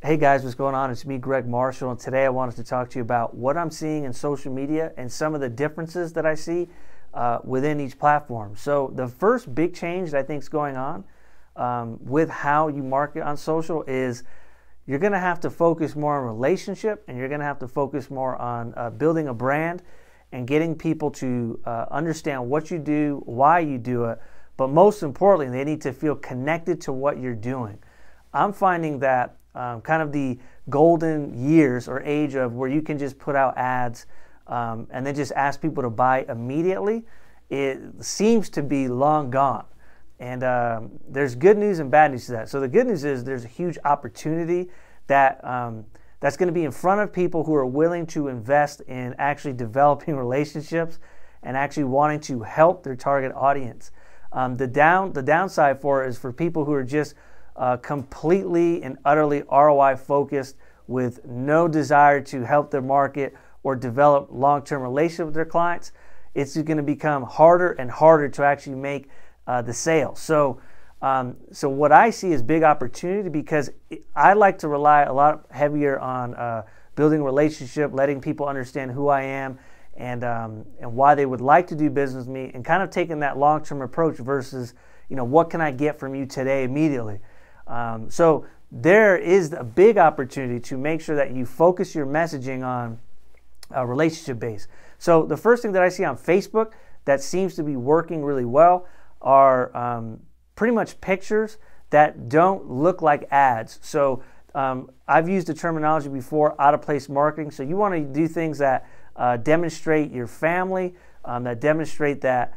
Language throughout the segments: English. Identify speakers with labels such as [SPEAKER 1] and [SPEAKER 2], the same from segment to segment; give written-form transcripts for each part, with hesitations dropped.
[SPEAKER 1] Hey guys, what's going on? It's me, Greg Marshall, and today I wanted to talk to you about what I'm seeing in social media and some of the differences that I see within each platform. So the first big change that I think is going on with how you market on social is you're going to have to focus more on relationship, and you're going to have to focus more on building a brand and getting people to understand what you do, why you do it, but most importantly, they need to feel connected to what you're doing. I'm finding that kind of the golden years or age of where you can just put out ads and then just ask people to buy immediately, it seems to be long gone. And there's good news and bad news to that. So the good news is there's a huge opportunity that that's going to be in front of people who are willing to invest in actually developing relationships and actually wanting to help their target audience. The downside for it is for people who are just completely and utterly ROI focused with no desire to help their market or develop long-term relationship with their clients. It's going to become harder and harder to actually make the sale. So what I see is big opportunity, because I like to rely a lot heavier on building a relationship, letting people understand who I am and why they would like to do business with me, and kind of taking that long-term approach versus, what can I get from you today immediately? So there is a big opportunity to make sure that you focus your messaging on relationship based. So the first thing that I see on Facebook that seems to be working really well are pretty much pictures that don't look like ads. So I've used the terminology before, out of place marketing. So you want to do things that demonstrate your family, that demonstrate that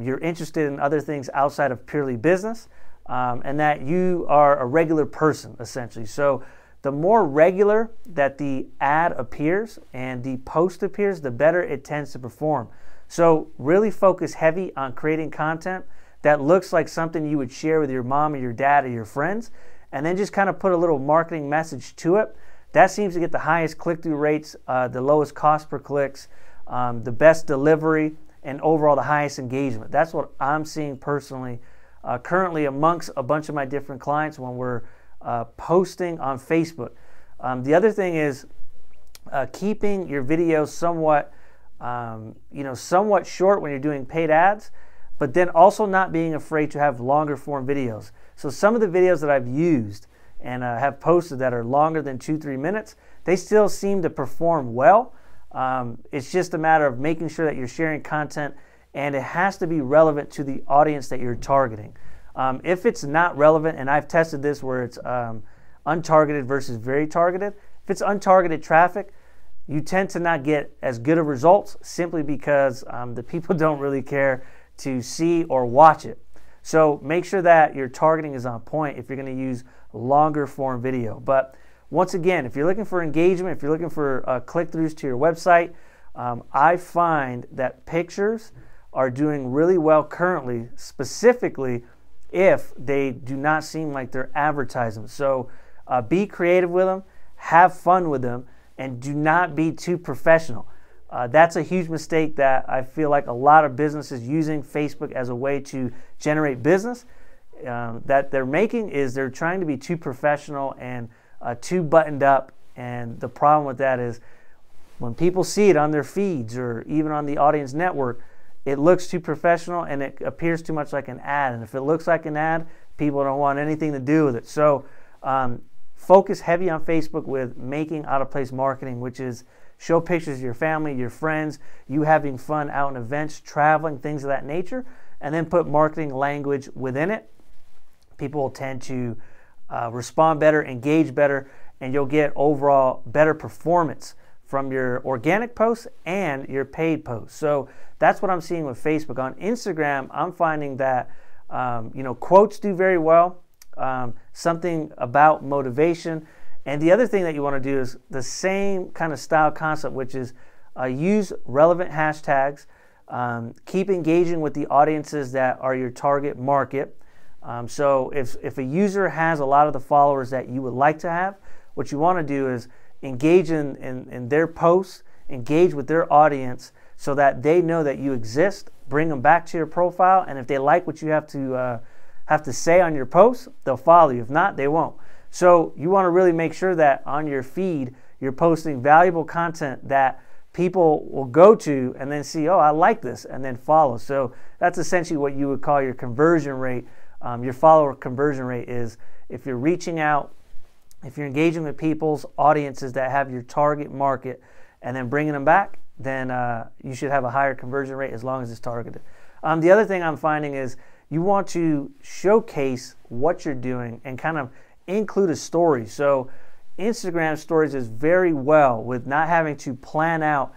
[SPEAKER 1] you're interested in other things outside of purely business. And that you are a regular person, essentially. So the more regular that the ad appears and the post appears, the better it tends to perform. So really focus heavy on creating content that looks like something you would share with your mom or your dad or your friends, and then just kind of put a little marketing message to it. That seems to get the highest click-through rates, the lowest cost per clicks, the best delivery, and overall the highest engagement. That's what I'm seeing personally currently amongst a bunch of my different clients when we're posting on Facebook. The other thing is keeping your videos somewhat, somewhat short when you're doing paid ads, but then also not being afraid to have longer form videos. So some of the videos that I've used and have posted that are longer than 2-3 minutes, they still seem to perform well. It's just a matter of making sure that you're sharing content, and it has to be relevant to the audience that you're targeting. If it's not relevant, and I've tested this where it's untargeted versus very targeted, if it's untargeted traffic, you tend to not get as good of results simply because the people don't really care to see or watch it. So make sure that your targeting is on point if you're going to use longer form video. But once again, if you're looking for engagement, if you're looking for click-throughs to your website, I find that pictures are doing really well currently, specifically if they do not seem like they're advertising. So be creative with them, have fun with them, and do not be too professional. That's a huge mistake that I feel like a lot of businesses using Facebook as a way to generate business that they're making is they're trying to be too professional and too buttoned up. And the problem with that is when people see it on their feeds or even on the audience network, it looks too professional and it appears too much like an ad. And if it looks like an ad, people don't want anything to do with it. So focus heavy on Facebook with making out-of-place marketing, which is show pictures of your family, your friends, you having fun out in events, traveling, things of that nature, and then put marketing language within it. People will tend to respond better, engage better, and you'll get overall better performance from your organic posts and your paid posts. So that's what I'm seeing with Facebook. On Instagram, I'm finding that quotes do very well, something about motivation. And the other thing that you want to do is the same kind of style concept, which is use relevant hashtags, keep engaging with the audiences that are your target market. So if a user has a lot of the followers that you would like to have, what you want to do is engage in their posts, engage with their audience so that they know that you exist, bring them back to your profile, and if they like what you have to say on your posts, they'll follow you. If not, they won't. So you want to really make sure that on your feed, you're posting valuable content that people will go to and then see, oh, I like this, and then follow. So that's essentially what you would call your conversion rate. Your follower conversion rate is if you're reaching out, if you're engaging with people's audiences that have your target market and then bringing them back, then you should have a higher conversion rate as long as it's targeted. The other thing I'm finding is you want to showcase what you're doing and kind of include a story. So Instagram stories is very well with not having to plan out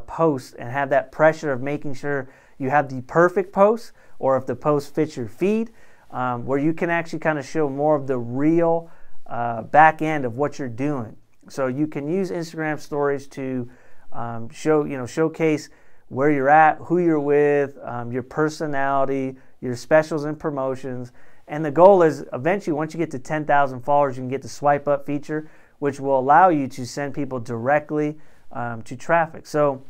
[SPEAKER 1] posts and have that pressure of making sure you have the perfect post, or if the post fits your feed, where you can actually kind of show more of the real back end of what you're doing. So you can use Instagram stories to showcase where you're at, who you're with, your personality, your specials and promotions. And the goal is eventually, once you get to 10,000 followers, you can get the swipe up feature, which will allow you to send people directly to traffic. So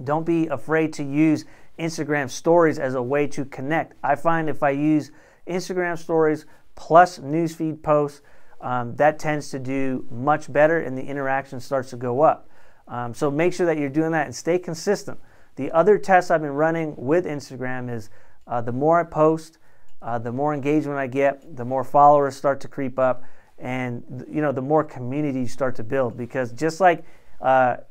[SPEAKER 1] don't be afraid to use Instagram stories as a way to connect. I find if I use Instagram stories plus newsfeed posts, that tends to do much better and the interaction starts to go up. So make sure that you're doing that and stay consistent. The other test I've been running with Instagram is the more I post, the more engagement I get, the more followers start to creep up, and the more community you start to build. Because just like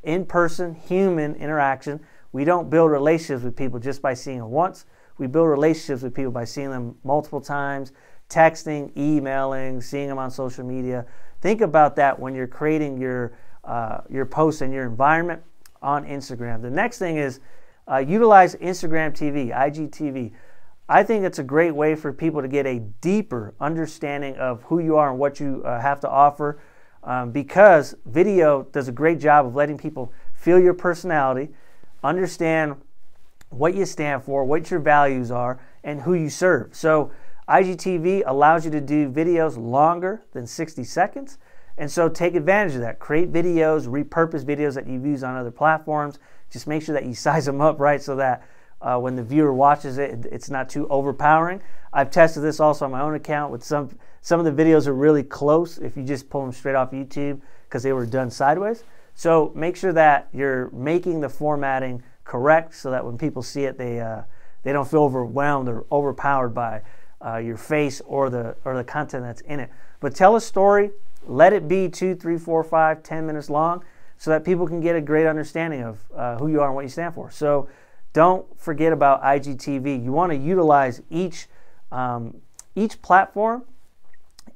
[SPEAKER 1] in-person human interaction, we don't build relationships with people just by seeing them once. We build relationships with people by seeing them multiple times, texting, emailing, seeing them on social media. Think about that when you're creating your posts and your environment on Instagram. The next thing is utilize Instagram TV, IGTV. I think it's a great way for people to get a deeper understanding of who you are and what you have to offer, because video does a great job of letting people feel your personality, understand what you stand for, what your values are, and who you serve. So IGTV allows you to do videos longer than 60 seconds. And so take advantage of that. Create videos, repurpose videos that you've used on other platforms. Just make sure that you size them up right so that when the viewer watches it, it's not too overpowering. I've tested this also on my own account with some of the videos are really close if you just pull them straight off YouTube because they were done sideways. So make sure that you're making the formatting correct so that when people see it, they don't feel overwhelmed or overpowered by your face or the content that's in it. But tell a story. Let it be 2, 3, 4, 5, 10 minutes long so that people can get a great understanding of who you are and what you stand for. So don't forget about IGTV. You want to utilize each platform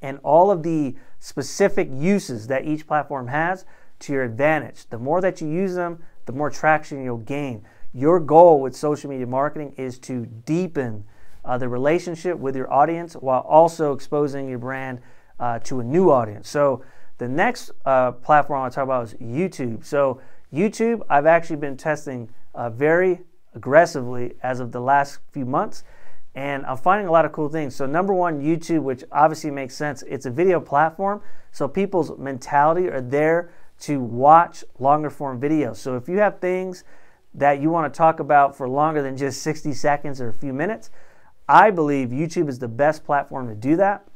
[SPEAKER 1] and all of the specific uses that each platform has to your advantage. The more that you use them, the more traction you'll gain. Your goal with social media marketing is to deepen the relationship with your audience while also exposing your brand to a new audience. So the next platform I'll talk about is YouTube. So YouTube, I've actually been testing very aggressively as of the last few months, and I'm finding a lot of cool things. So number one, YouTube, which obviously makes sense. It's a video platform, so people's mentality are there to watch longer form videos. So if you have things that you want to talk about for longer than just 60 seconds or a few minutes, I believe YouTube is the best platform to do that.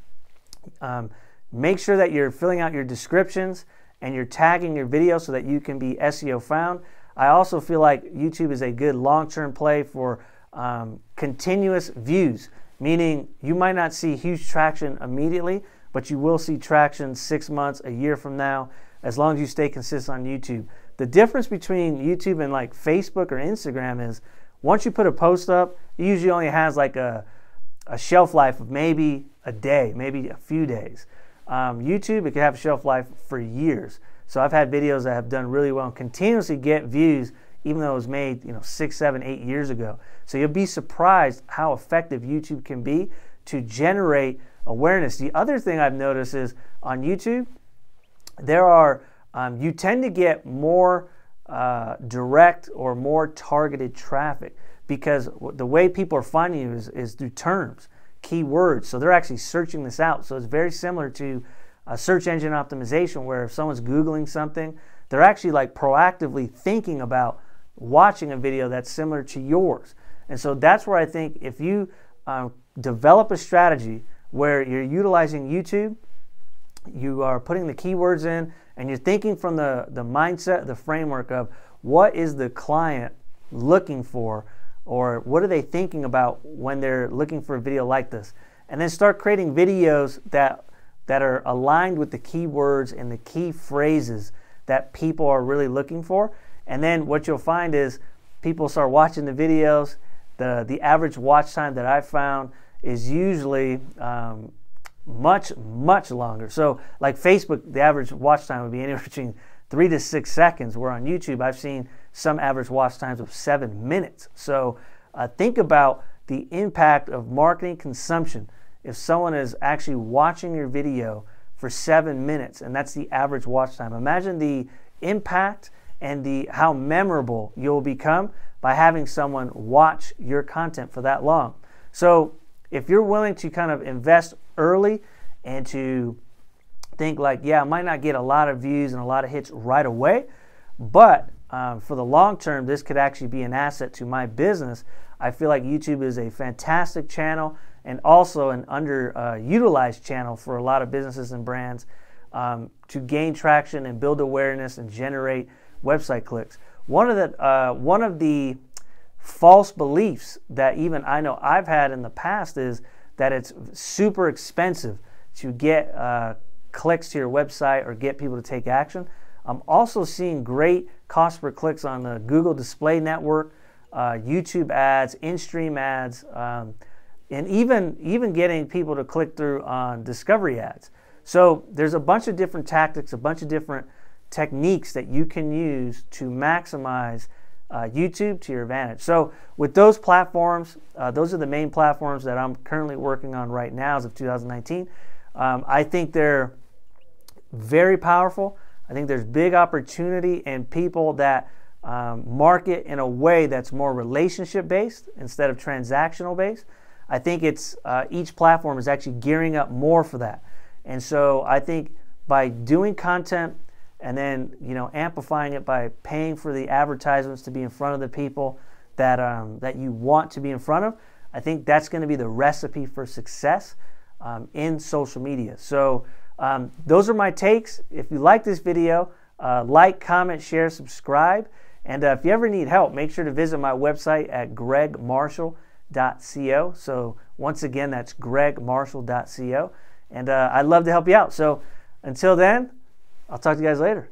[SPEAKER 1] Make sure that you're filling out your descriptions and you're tagging your video so that you can be SEO found. I also feel like YouTube is a good long-term play for continuous views, meaning you might not see huge traction immediately, but you will see traction 6 months, a year from now, as long as you stay consistent on YouTube. The difference between YouTube and like Facebook or Instagram is once you put a post up, it usually only has like a shelf life of maybe a day, maybe a few days. YouTube, it can have a shelf life for years. So I've had videos that have done really well and continuously get views, even though it was made 6, 7, 8 years ago. So you'll be surprised how effective YouTube can be to generate awareness. The other thing I've noticed is on YouTube, there are you tend to get more direct or more targeted traffic because the way people are finding you is through terms, keywords. So they're actually searching this out. So it's very similar to search engine optimization, where if someone's Googling something, they're actually like proactively thinking about watching a video that's similar to yours. And so that's where I think if you develop a strategy where you're utilizing YouTube you are putting the keywords in, and you're thinking from the mindset, the framework of what is the client looking for, or what are they thinking about when they're looking for a video like this. And then start creating videos that are aligned with the keywords and the key phrases that people are really looking for. And then what you'll find is people start watching the videos. The average watch time that I've found is usually much longer. So like Facebook, the average watch time would be anywhere between 3 to 6 seconds, where on YouTube I've seen some average watch times of 7 minutes. So think about the impact of marketing consumption. If someone is actually watching your video for 7 minutes, and that's the average watch time, imagine the impact and how memorable you'll become by having someone watch your content for that long. So if you're willing to kind of invest early and to think like, yeah, I might not get a lot of views and a lot of hits right away, but for the long term, this could actually be an asset to my business. I feel like YouTube is a fantastic channel and also an underutilized channel for a lot of businesses and brands to gain traction and build awareness and generate website clicks. One of the false beliefs that even I know I've had in the past is that it's super expensive to get clicks to your website or get people to take action. I'm also seeing great cost per clicks on the Google Display Network, YouTube ads, in-stream ads, and even getting people to click through on discovery ads. So there's a bunch of different tactics, a bunch of different techniques that you can use to maximize YouTube to your advantage. So with those platforms, those are the main platforms that I'm currently working on right now as of 2019. I think they're very powerful. I think there's big opportunity in people that market in a way that's more relationship based instead of transactional based. I think it's each platform is actually gearing up more for that. And so I think by doing content and then amplifying it by paying for the advertisements to be in front of the people that you want to be in front of, I think that's going to be the recipe for success in social media. So those are my takes. If you like this video, like, comment, share, subscribe. And if you ever need help, make sure to visit my website at gregmarshall.co. So once again, that's gregmarshall.co. And I'd love to help you out. So until then, I'll talk to you guys later.